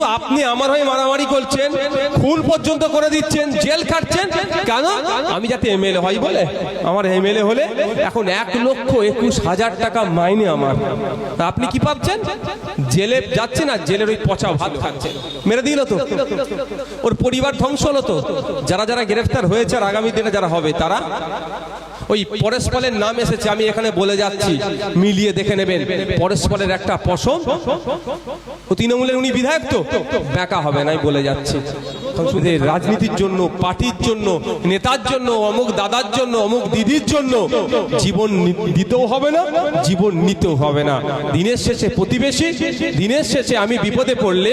আপনি আমার হয়ে মারামারি করছেন, খুন পর্যন্ত করে দিচ্ছেন, জেল খাটছেন কেন? আমি যাতে এমএলএ হই বলে। আমার এমএলএ হলে এখন 1,21,000 টাকা মাইনে আমার। আপনি কি পাচ্ছেন? জেলে যাচ্ছে না, জেলের ওই পচা ভাত খাচ্ছেন। মেরে দিল তো, ওর পরিবার ধ্বংস হলো তো। যারা যারা গ্রেফতার হয়েছে আর আগামী দিনে যারা হবে তারা, ওই পরেশপালের নাম এসেছে, আমি এখানে বলে যাচ্ছি, মিলিয়ে দেখে নেবেন। পরেশপালের একটা পশম, ও তৃণমূলের উনি বিধায়ক তো, বেকা হবে না বলে যাচ্ছি। রাজনীতির জন্য, পার্টির জন্য, নেতার জন্য, অমুক দাদার জন্য, অমুক দিদির জন্য জীবন দিতেও হবে না, জীবন নিতেও হবে না। দিনের শেষে প্রতিবেশী, দিনের শেষে আমি বিপদে পড়লে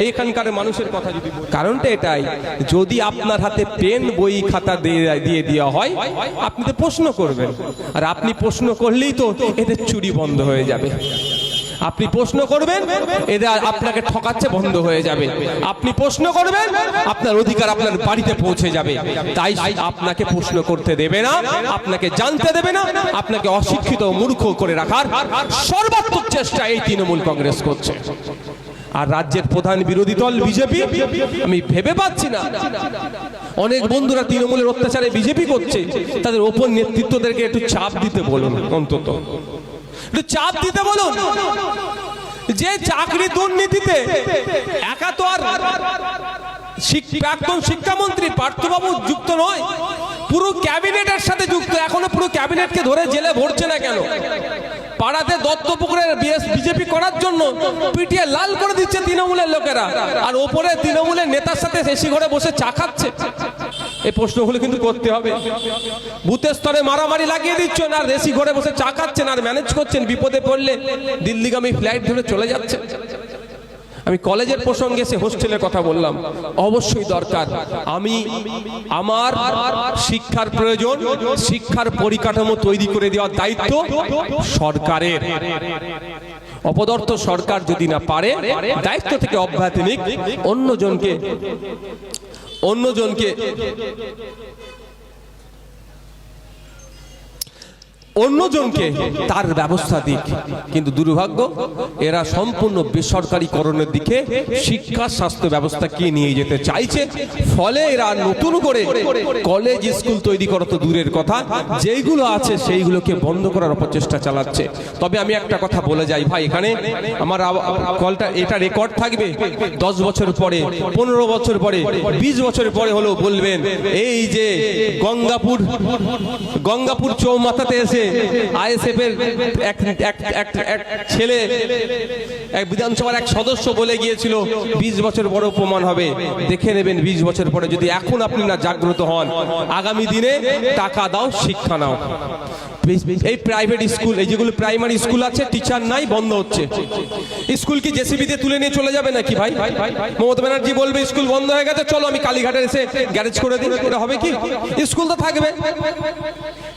এখানকার মানুষের কথা যদি, কারণটা এটাই, যদি আপনার হাতে পেন বই খাতা দিয়ে দেওয়া হয়, আপনি তো প্রশ্ন করবেন, আর আপনি প্রশ্ন করলেই তো এদের চুরি বন্ধ হয়ে যাবে। আপনি প্রশ্ন করবেন, এরা আপনাকে ঠকাচ্ছে বন্ধ হয়ে যাবে। আপনি প্রশ্ন করবেন, আপনার অধিকার আপনার বাড়িতে পৌঁছে যাবে। তাই আপনাকে প্রশ্ন করতে দেবে না, আপনাকে জানতে দেবে না, আপনাকে অশিক্ষিত মূর্খ করে রাখার সর্বাত্মক চেষ্টা এই তৃণমূল কংগ্রেস করছে। আর রাজ্যের প্রধান বিরোধী দল বিজেপি, আমি ভেবে পাচ্ছি না, অনেক বন্ধুরা তৃণমূলের অত্যাচারে বিজেপি করছে, তাদের ওপর নেতৃত্বদেরকে একটু চাপ দিতে বলুন, অন্তত একটু চাপ দিতে বলুন। যে চাকরি দুর্নীতিতে একা তো আর প্রাক্তন শিক্ষামন্ত্রী পার্থবাবু যুক্ত নয়, পুরো ক্যাবিনেটের সাথে যুক্ত। এখনো পুরো ক্যাবিনেটকে ধরে জেলে ভরছে না কেন? পাড়াতে দত্তপুকুরের বিজেপি করার জন্য পিটিয়ে লাল করে দিচ্ছে তৃণমূলের লোকেরা, আর ওপরে তৃণমূলের নেতার সাথে এসি ঘরে বসে চা খাচ্ছে। এই প্রশ্নগুলো কিন্তু করতে হবে। বুথের স্তরে মারামারি লাগিয়ে দিচ্ছেন, আর এসি ঘরে বসে চা খাচ্ছেন, আর ম্যানেজ করছেন, বিপদে পড়লে দিল্লিগামী ফ্লাইট ধরে চলে যাচ্ছে। আমি কলেজের প্রসঙ্গে সে হোস্টেলের কথা বললাম, অবশ্যই দরকার। আমার শিক্ষার প্রয়োজন, শিক্ষার পরিকাঠামো তৈরি করে দেওয়ার দায়িত্ব সরকারের। অপদার্থ সরকার যদি না পারে, দায়িত্ব থেকে অব্যাহতি নিক, অন্যজনকে তার ব্যবস্থা দিক। কিন্তু দুর্ভাগ্য, এরা সম্পূর্ণ বেসরকারীকরণের দিকে শিক্ষা স্বাস্থ্য ব্যবস্থাকে নিয়ে যেতে চাইছে। ফলে এরা নতুন করে কলেজ স্কুল তৈরি করা তো দূরের কথা, যেইগুলো আছে সেইগুলোকে বন্ধ করার অপচেষ্টা চালাচ্ছে। তবে আমি একটা কথা বলে যাই ভাই, এখানে আমার কলটা এটা রেকর্ড থাকবে, 10 বছর পরে, 15 বছর পরে, 20 বছর পরে হলেও বলবেন, এই যে গঙ্গাপুর চৌমাথাতে এসে আইএসএফ এর এক ছেলে, এক বিধানসভার এক সদস্য বলে গিয়েছিল 20 বছর পরে প্রমাণ হবে। দেখে নেবেন 20 বছর পরে, যদি এখন আপনি না জাগ্রত হন, আগামী দিনে টাকা দাও, শিক্ষা নাও। এই প্রাইভেট স্কুল, এই যেগুলো প্রাইমারি স্কুল আছে, টিচার নাই, বন্ধ হচ্ছে। স্কুল কি জেসিবি দিয়ে তুলে নিয়ে চলে যাবে নাকি ভাই? মমতা ব্যানার্জি বলবে স্কুল বন্ধ হয়ে গেছে, চলো আমি কালীঘাটে এসে গ্যারেজ করে দিই, এটা হবে কি? স্কুল তো থাকবে।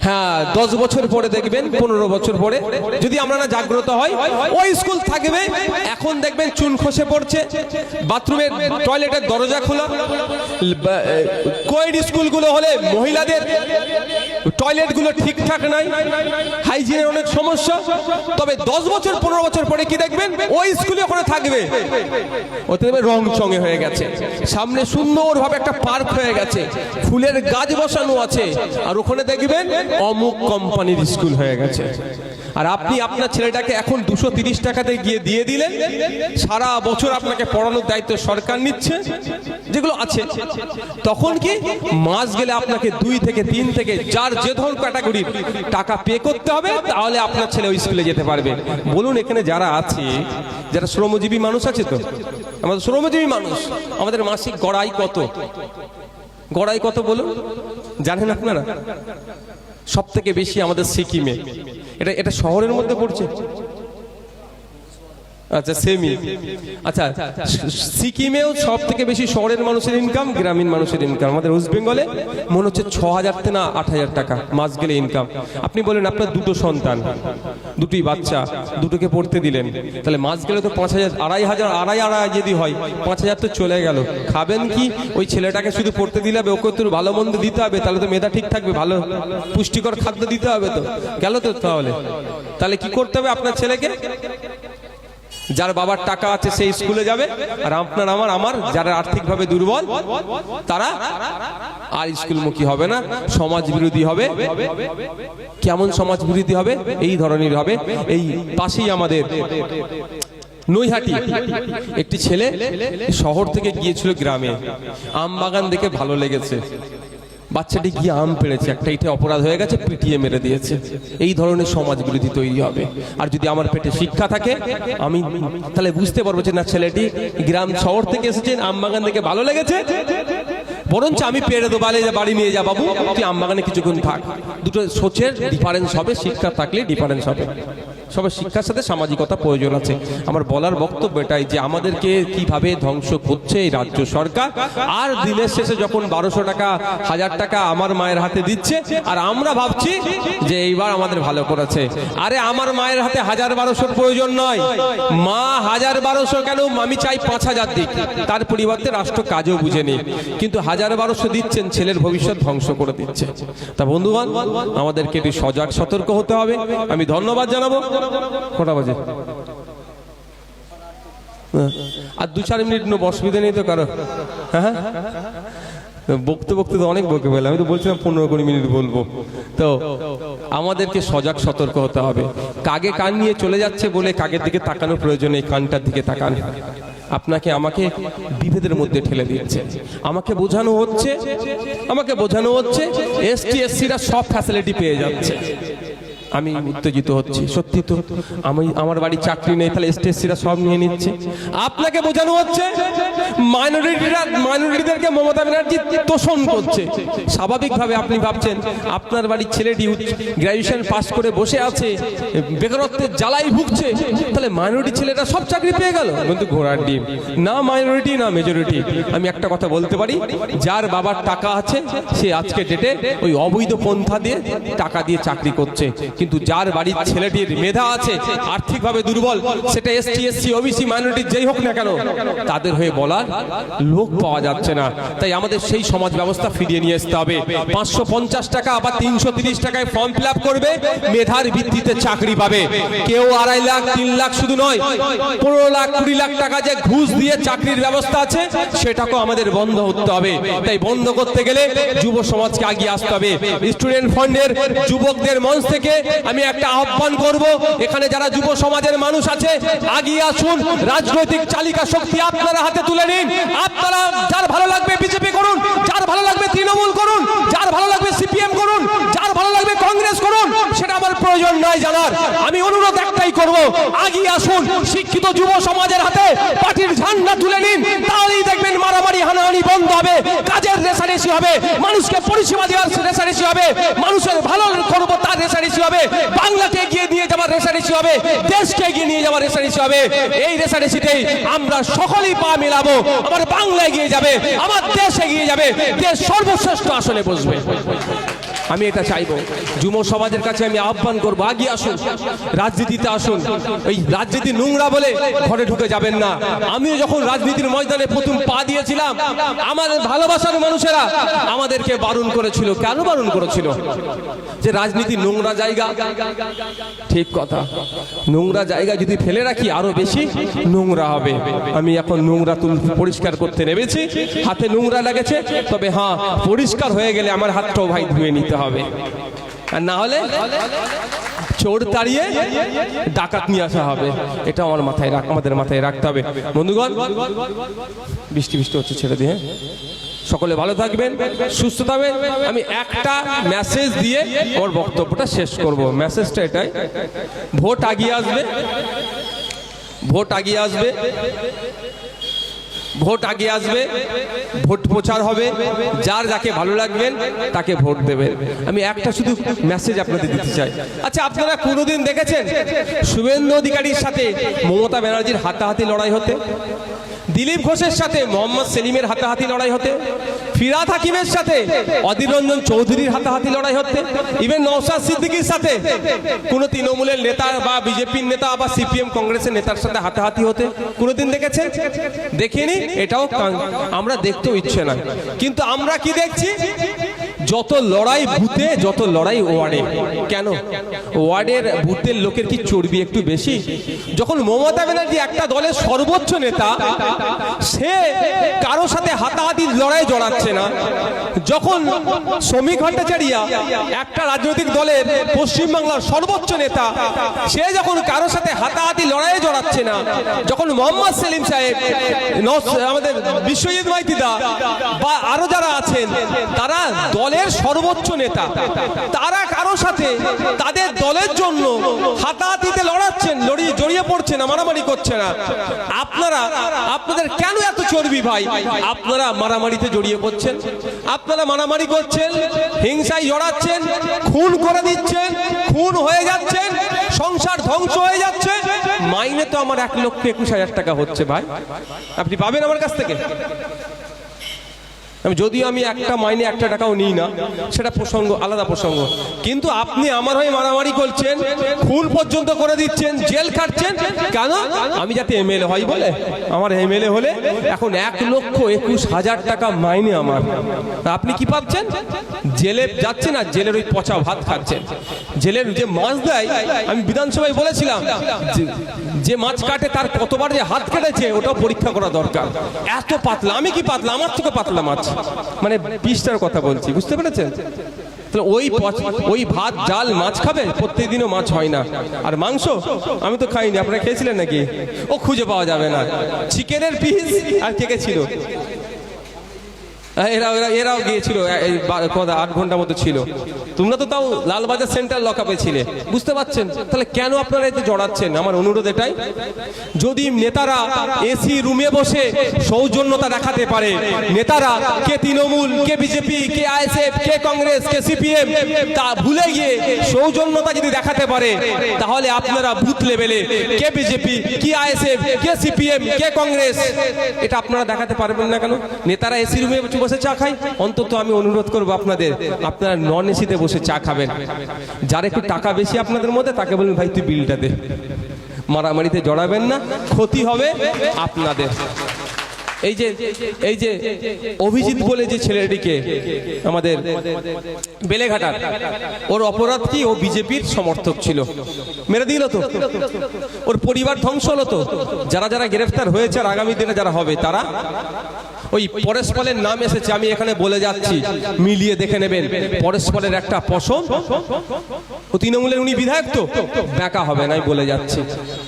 হ্যাঁ, 10 বছর পরে দেখবেন, 15 বছর পরে যদি আমরা না জাগ্রত হয়, ওই স্কুল থাকবে। এখন দেখবেন চুন খসে পড়ছে, বাথরুমের টয়লেটের দরজা খোলা। কোয়েড স্কুলগুলো হলে মহিলাদের টয়লেটগুলো ঠিকঠাক নাই, হাইজিনের অনেক সমস্যা। তবে 10 বছর 15 বছর পরে কি দেখবেন, ওই স্কুলে ওখানে থাকবে, ওতে দেখবেন রং চঙে হয়ে গেছে, সামনে সুন্দরভাবে একটা পার্ক হয়ে গেছে, ফুলের গাছ বসানো আছে, আর ওখানে দেখবেন অমুক কোম্পানির স্কুল হয়ে গেছে। আর আপনি আপনার ছেলেটাকে এখন 230 টাকাতে গিয়ে দিয়ে দিলেন, সারা বছর আপনাকে পড়ানোর দায়িত্ব সরকার নিচ্ছে, যেগুলো আছে। তখন কি মাস গেলে আপনাকে 2 থেকে 3 থেকে যার যে ধরনের ক্যাটাগরির টাকা পে করতে হবে, তাহলে আপনার ছেলে ওই স্কুলে যেতে পারবে। বলুন, এখানে যারা আছে, যারা শ্রমজীবী মানুষ আছে, তো আমাদের শ্রমজীবী মানুষ, আমাদের মাসিক গড়াই কত বলুন, জানেন আপনারা? সব থেকে বেশি আমাদের সিকিমে, এটা শহরের মধ্যে পড়ছে। আচ্ছা, সেমি, আচ্ছা, সিকিমেও সব থেকে বেশি শহরের মানুষের ইনকাম, গ্রামীণ মানুষের ইনকাম। আমাদের ওয়েস্ট বেঙ্গলে মনে হচ্ছে 6,000 থেকে না 8,000 টাকা মাস গেলে ইনকাম। আপনি বলেন আপনার 2টো সন্তান, 2টি বাচ্চা, দুটোকে পড়তে দিলেন, তাহলে মাস গেলে তো 5,000, 2,500 যদি হয়, 5,000 তো চলে গেল। খাবেন কি? ওই ছেলেটাকে শুধু পড়তে দিলে হবে, ওকে তো ভালো মন্দ দিতে হবে, তাহলে তো মেধা ঠিক থাকবে, ভালো পুষ্টিকর খাদ্য দিতে হবে, তো গেল তো। তাহলে কি করতে হবে আপনার ছেলেকে? যার বাবার টাকা আছে সেই স্কুলে যাবে, আর আপনার আমার যারা আর্থিকভাবে দুর্বল তারা আর স্কুলমুখী হবে না, সমাজ বিরোধী হবে। কেমন সমাজ বিরোধী হবে? এই ধরনের হবে। এই পাশেই আমাদের নৈহাটি একটি ছেলে শহর থেকে গিয়েছিল গ্রামে, আম বাগান দেখে ভালো লেগেছে, বাচ্চাটি গিয়ে আম পেড়েছে, একটা এটা অপরাধ হয়ে গেছে, পিটিয়ে মেরে দিয়েছে। এই ধরনের সমাজ বিরোধী তৈরি হবে। আর যদি আমার পেটে শিক্ষা থাকে, আমি তাহলে বুঝতে পারবো যে না, ছেলেটি গ্রাম শহর থেকে এসেছে, আম বাগান দেখে ভালো লেগেছে, বরঞ্চ আমি পেড়ে দেবো, বাড়ি নিয়ে যা বাবু, তুই আম বাগানে কিছুক্ষণ থাক। দুটো সোচের ডিফারেন্স হবে, শিক্ষা থাকলে ডিফারেন্স হবে। সবার শিক্ষার সাথে সামাজিকতা প্রয়োজন আছে। আমার বলার বক্তব্য এটাই যে আমাদেরকে কিভাবে ধ্বংস করছে এই রাজ্য সরকার। আর দিনের শেষে যখন 1200 টাকা 1000 টাকা আমার মায়ের হাতে দিচ্ছে, আর আমরা ভাবছি যে এইবার আমাদের ভালো করেছে। আরে আমার মায়ের হাতে 1000-1200 প্রয়োজন নয়, মা 1000-1200 কেন, আমি চাই 5000 দিক, তার পরিবর্তে রাষ্ট্র কাজও বুঝে নিই। কিন্তু 1000-1200 দিচ্ছেন, ছেলের ভবিষ্যৎ ধ্বংস করে দিচ্ছে। তা বন্ধুগণ, আমাদেরকে একটু সজাগ সতর্ক হতে হবে। আমি ধন্যবাদ জানাবো। কটা বাজে? আর 2-4 মিনিট নেব, অসুবিধা নেই তো কারো? হ্যাঁ, বকতে বকতে তো অনেক বকে ফেলে। আমি তো বলছিলাম 15-20 মিনিট বলবো। তো আমাদেরকে সজাগ সতর্ক হতে হবে। কাগে কান নিয়ে চলে যাচ্ছে বলে কাগের দিকে তাকানোর প্রয়োজন নেই, কানটার দিকে তাকান। আপনাকে আমাকে বিভেদের মধ্যে ঠেলে দিচ্ছে। আমাকে বোঝানো হচ্ছে এসটি এসসিরা সব ফ্যাসিলিটি পেয়ে যাচ্ছে। আমি উত্তেজিত হচ্ছি, সত্যি তো আমার বাড়ি চাকরি নেই, তাহলে এসটিএসসিরা সব নিয়ে নিচ্ছে। আপনাকে বোঝানো হচ্ছে মাইনরিটিদেরকে মমতা ব্যানার্জি তোষণ করছে। স্বাভাবিকভাবে আপনি ভাবছেন আপনার বাড়ির ছেলেটি গ্র্যাজুয়েশন পাস করে বসে আছে, বেকারত্বের জ্বালাই ভুগছে, তাহলে মাইনরিটি ছেলেরা সব চাকরি পেয়ে গেল। কিন্তু ঘোড়ার ডিম, না মাইনরিটি না মেজরিটি। আমি একটা কথা বলতে পারি, যার বাবার টাকা আছে সে আজকে ডেটে ওই অবৈধ পন্থা দিয়ে টাকা দিয়ে চাকরি করছে। কিন্তু যার বাড়ির ছেলেটির মেধা আছে, আর্থিকভাবে দুর্বল, সেটা এসটি এসসি ওবিসি মাইনরিটি যেই হোক না কেন, তাদের হয়ে বলার লোক পাওয়া যাচ্ছে না। তাই আমাদের সেই সমাজ ব্যবস্থা ফিরিয়ে নিয়ে আসতে হবে। 550 টাকা বা 330 টাকায় ফর্ম ফিল আপ করবে, মেধার ভিত্তিতে চাকরি পাবে। কেউ 2.5 লাখ 3 লাখ শুধু নয়, 15 লাখ 20 লাখ টাকা যে ঘুষ দিয়ে চাকরির ব্যবস্থা আছে, সেটাকেও আমাদের বন্ধ করতে হবে। তাই বন্ধ করতে গেলে যুব সমাজকে এগিয়ে আসতে হবে। স্টুডেন্ট ফান্ডের যুবকদের মঞ্চ থেকে আমি একটা আহ্বান করব, এখানে যারা যুব সমাজের মানুষ আছে, এগিয়ে আসুন। রাজনৈতিক চালিকা শক্তি আপনারা হাতে তুলে নিন। আপনারা যার ভালো লাগবে বিজেপি করুন, যার ভালো লাগবে তৃণমূল করুন, যার ভালো লাগবে সিপিএম করুন, যার ভালো লাগবে কংগ্রেস করুন, সেটা আমার প্রয়োজন নয় জানার। আমি অনুরোধ একটাই করব, এগিয়ে আসুন। শিক্ষিত যুব সমাজের হাতে পার্টির ঝান্ডা তুলে নিন, তাহলেই দেখবেন মারামারি হানাহানি বন্ধ হবে, কাজের রেশারেশি হবে, মানুষকে পরিষেবা দেওয়ার রেশারেশি হবে, মানুষের ভালো করবো তার রেশারেশি হবে, বাংলাকে এগিয়ে নিয়ে যাওয়ার রেশারেশি হবে, দেশকে এগিয়ে নিয়ে যাওয়ার রেশারেশি হবে। এই রেশারেশিতেই আমরা সকলেই পা মেলাবো। আমার বাংলা এগিয়ে যাবে, আমার দেশ এগিয়ে যাবে, দেশ সর্বশ্রেষ্ঠ আসলে বসবে। আমি এটা চাইবো। যুব সমাজের কাছে আমি আহ্বান করবো, এগিয়ে আসুন, রাজনীতিতে আসুন। এই রাজনীতি নোংরা বলে ঘরে ঢুকে যাবেন না। আমিও যখন রাজনীতির ময়দানে প্রথম পা দিয়েছিলাম, আমার ভালোবাসার মানুষেরা আমাদেরকে বারণ করেছিল। কেন বারণ করেছিল? যে রাজনীতি নোংরা জায়গা। ঠিক কথা, নোংরা জায়গা যদি ফেলে রাখি আরো বেশি নোংরা হবে। আমি এখন নোংরা পরিষ্কার করতে নেমেছি, হাতে নোংরা লেগেছে, তবে হ্যাঁ, পরিষ্কার হয়ে গেলে আমার হাতটাও ভাই ধুয়ে নিতে হবে। আর না হলে চোর তাড়িয়ে ডাকাত নিয়ে আসা হবে। এটা আমার আমাদের মাথায় রাখতে হবে। বন্ধুগণ, বৃষ্টি হচ্ছে, ছেড়ে দিয়ে সকলে ভালো থাকবেন, সুস্থ থাকবেন। আমি একটা মেসেজ দিয়ে আমার বক্তব্যটা শেষ করব। মেসেজটা এটাই, ভোট আগিয়ে আসবে, ভোট আগিয়ে আসবে, ভোট আগে আসবে, ভোট প্রচার হবে, যার যাকে ভালো লাগবেন তাকে ভোট দেবেন। আমি একটা শুধু মেসেজ আপনাদের দিতে চাই। আচ্ছা, আপনারা কোনোদিন দেখেছেন শুভেন্দু অধিকারীর সাথে মমতা ব্যানার্জির হাতাহাতি লড়াই হতে? দিলীপ ঘোষের সাথে মোহাম্মদ সেলিমের হাতাহাতি লড়াই হতে? ফিরহাদ হাকিমের সাথে অধীর রঞ্জন চৌধুরীর হাতাহাতি লড়াই হতে? ইভেন নওশাদ সিদ্দিকীর সাথে কোন তৃণমূলের নেতা বা বিজেপির নেতা বা সিপিএম কংগ্রেসের নেতার সাথে হাতাহাতি হতে কোনোদিন দেখেছেন? দেখিনি, এটাও আমরা দেখতেও ইচ্ছে না। কিন্তু আমরা কি দেখছি? যত লড়াই বুথে, যত লড়াই ওয়ার্ডে। কেন? ওয়ার্ডের বুথের লোকের কি চর্বি একটু বেশি? যখন মমতা ব্যানার্জি একটা দলের সর্বোচ্চ নেতা, সে কারো সাথে হাতাহাতি লড়াই জড়াচ্ছে না। যখন শ্রমিক ভট্টাচার্য একটা রাজনৈতিক দলের পশ্চিমবাংলার সর্বোচ্চ নেতা, সে যখন কারো সাথে হাতাহাতি লড়াইয়ে জড়াচ্ছে না, যখন মোহাম্মদ সেলিম সাহেব, আমাদের বিশ্বজিৎ মাইতিদা বা আরো যারা আছেন, তারা দলের সর্বোচ্চ নেতা, তারা কারো সাথে তাদের দলের জন্য হাতাহাতিতে লড়াচ্ছেন, জড়িয়ে পড়ছে না, মারামারি করছে না। আপনাদের কেন এত চর্বি ভাই? আপনারা মারামারিতে জড়িয়ে পড়ছেন, আপনারা মারামারি করছেন, হিংসায় জড়াচ্ছেন, খুন করে দিচ্ছেন, খুন হয়ে যাচ্ছেন, সংসার ধ্বংস হয়ে যাচ্ছে। মাইনে তো আমার 1,21,000 টাকা হচ্ছে ভাই, আপনি পাবেন আমার কাছ থেকে? যদিও আমি একটা মাইনে 1 টাকাও নিই না, সেটা প্রসঙ্গ, আলাদা প্রসঙ্গ। কিন্তু আপনি আমার হয়ে মারামারি করছেন, খুন পর্যন্ত করে দিচ্ছেন, জেল খাটছেন। কেন? আমি যাতে এমএলএ হই বলে। আমার এমএলএ হলে এখন 1,21,000 টাকা মাইনে আমার। আপনি কি পাচ্ছেন? জেলে যাচ্ছেন আর জেলের ওই পচা ভাত খাচ্ছেন। জেলের যে মাছ দেয়, আমি বিধানসভায় বলেছিলাম, যে মাছ কাটে তার কতবার যে হাত কেটেছে ওটাও পরীক্ষা করা দরকার। এত পাতলা। আমি কি পাতলা? আমার থেকে পাতলা মাছ, মানে পিসটার কথা বলছি, বুঝতে পেরেছেন? ওই ভাত ডাল মাছ খাবে? প্রত্যেক দিনও মাছ হয় না। আর মাংস আমি তো খাইনি, আপনারা খেয়েছিলেন নাকি? ও খুঁজে পাওয়া যাবে না। চিকেনের পিস আর কে ছিল, এরাও গিয়েছিল, 8 ঘন্টা মতো ছিল। তোমরা তো তাও লালবাজার সেন্টার লকআপে ছিলে, বুঝতে পারছেন? তাহলে কেন আপনারা এতে জড়াচ্ছেন? আমার অনুরোধ এটাই, যদি নেতারা এসি রুমে বসে সৌজন্যতা দেখাতে পারে, নেতারা কে তৃণমূল, কে বিজেপি, কে আইএসএফ, কে কংগ্রেস, কে সিপিএম, তা ভুলে গিয়ে সৌজন্যতা যদি দেখাতে পারে, তাহলে আপনারা বুথ লেভেলে কে বিজেপি, কে আইএসএফ, কে সিপিএম, কে কংগ্রেস, এটা আপনারা দেখাতে পারবেন না কেন? নেতারা এসি রুমে বসে চা খাই, অন্তত আমি অনুরোধ করবো আপনাদের, আপনারা নন এসিতে বসে চা খাবেন। যার একটু টাকা বেশি আপনাদের মধ্যে, তাকে বলবেন ভাই তুই বিলটা দে। মারামারিতে জড়াবেন না, ক্ষতি হবে আপনাদের। এই যে অভিজিৎ বলে যে ছেলেটিকে আমাদের বেলেঘাটার, ওর অপরাধ কি? ও বিজেপির সমর্থক ছিল, মেরে দিল তো, ওর পরিবার ধ্বংস হলো তো। যারা যারা গ্রেফতার হয়েছে আর আগামী দিনে যারা হবে, তারা ওই পরেশপালের নাম এসেছে, আমি এখানে বলে যাচ্ছি, মিলিয়ে দেখে নেবেন। পরেশপালের একটা পশম, ও তৃণমূলের, উনি বিধায়ক তো, বেকা হবে না, আমি বলে যাচ্ছি।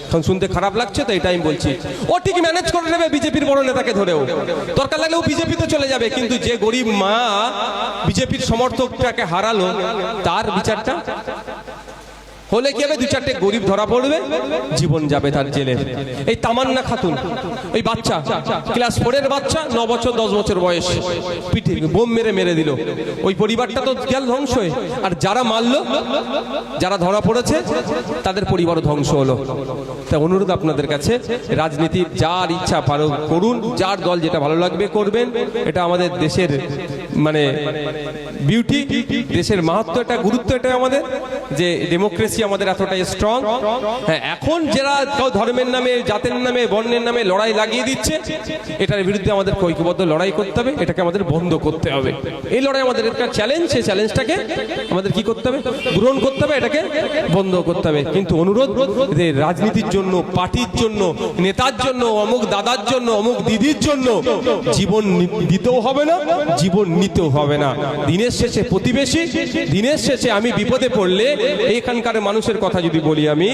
এখন শুনতে খারাপ লাগছে তো, এটাই বলছি। ও ঠিক ম্যানেজ করে নেবে বিজেপির বড় নেতাকে ধরেও, দরকার লাগলে ও বিজেপিতে চলে যাবে। কিন্তু যে গরিব মা বিজেপির সমর্থকটাকে হারালো, তার বিচারটা হলে কি হবে? 2-4টে গরিব ধরা পড়বে, জীবন যাবে তার জেলে। এই তামান্না খাতুন, ওই বাচ্চা ক্লাস 4-এর বাচ্চা, 9 বছর 10 বছর বয়স, পিঠে বোম মেরে দিল। ওই পরিবারটা তো গেল ধ্বংস হয়ে। আর যারা মারলো, যারা ধরা পড়েছে, তাদের পরিবারও ধ্বংস হলো। তাই অনুরোধ আপনাদের কাছে, রাজনীতি যার ইচ্ছা পালন করুন, যার দল যেটা ভালো লাগবে করবেন। এটা আমাদের দেশের মানে বিউটি, দেশের মাহাত্ম, এটা গুরুত্ব, এটা আমাদের যে ডেমোক্রেসি আমাদের এতটাই স্ট্রং। হ্যাঁ, এখন যারা ধর্মের নামে, জাতের নামে, বর্ণের নামে লড়াই লাগিয়ে দিচ্ছে, এটার বিরুদ্ধে আমাদের ঐক্যবদ্ধ লড়াই করতে হবে। এটাকে আমাদের বন্ধ করতে হবে। এই লড়াই আমাদের একটা চ্যালেঞ্জ, সেই চ্যালেঞ্জটাকে আমাদের কি করতে হবে? গ্রহণ করতে হবে, এটাকে বন্ধ করতে হবে। কিন্তু অনুরোধ, রাজনীতির জন্য, পার্টির জন্য, নেতার জন্য, অমুক দাদার জন্য, অমুক দিদির জন্য জীবন দিতেও হবে না, জীবন নিতেও হবে না। দিনের শেষে প্রতিবেশী, দিনের শেষে আমি বিপদে পড়লে, এইখানকার মানুষের কথা যদি বলি, আমি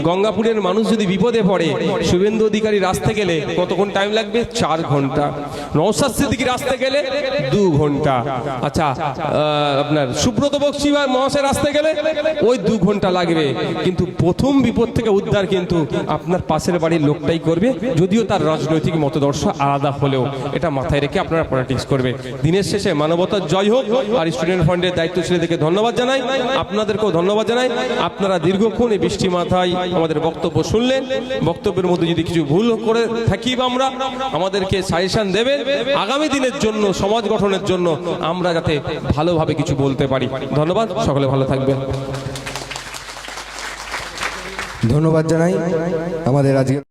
গঙ্গাপুরের মানুষ যদি বিপদে পড়ে, শুভেন্দু অধিকারী রাস্তা গেলে কতক্ষণ টাইম লাগবে? 4 ঘন্টা। নওশাদ সিদ্দিকী রাস্তা গেলে 2 ঘন্টা। আচ্ছা, আপনার সুব্রত বক্সী মহাশয় রাস্তা গেলে ওই 2 ঘন্টা লাগবে। কিন্তু প্রথম বিপদ থেকে উদ্ধার কিন্তু আপনার পাশের বাড়ির লোকটাই করবে, যদিও তার রাজনৈতিক মতদর্শ আলাদা হলেও। এটা মাথায় রেখে আপনারা পলিটিক্স করবে। দিনের শেষে মানবতার জয় হোক। আর স্টুডেন্ট ফান্ডের দায়িত্বশীলদেরকে ধন্যবাদ জানাই, আপনাদেরকেও ধন্যবাদ জানাই। আপনারা দীর্ঘক্ষণ এই বৃষ্টি মাথায় আমাদের বক্তব্য শুনলেন। বক্তব্যের মধ্যে যদি কিছু ভুল করে থাকি বা আমাদেরকে সাজেশন দেবেন, আগামী দিনের জন্য, সমাজ গঠনের জন্য আমরা যাতে ভালোভাবে কিছু বলতে পারি। ধন্যবাদ, সকলে ভালো থাকবেন। ধন্যবাদ জানাই আমাদের আজকে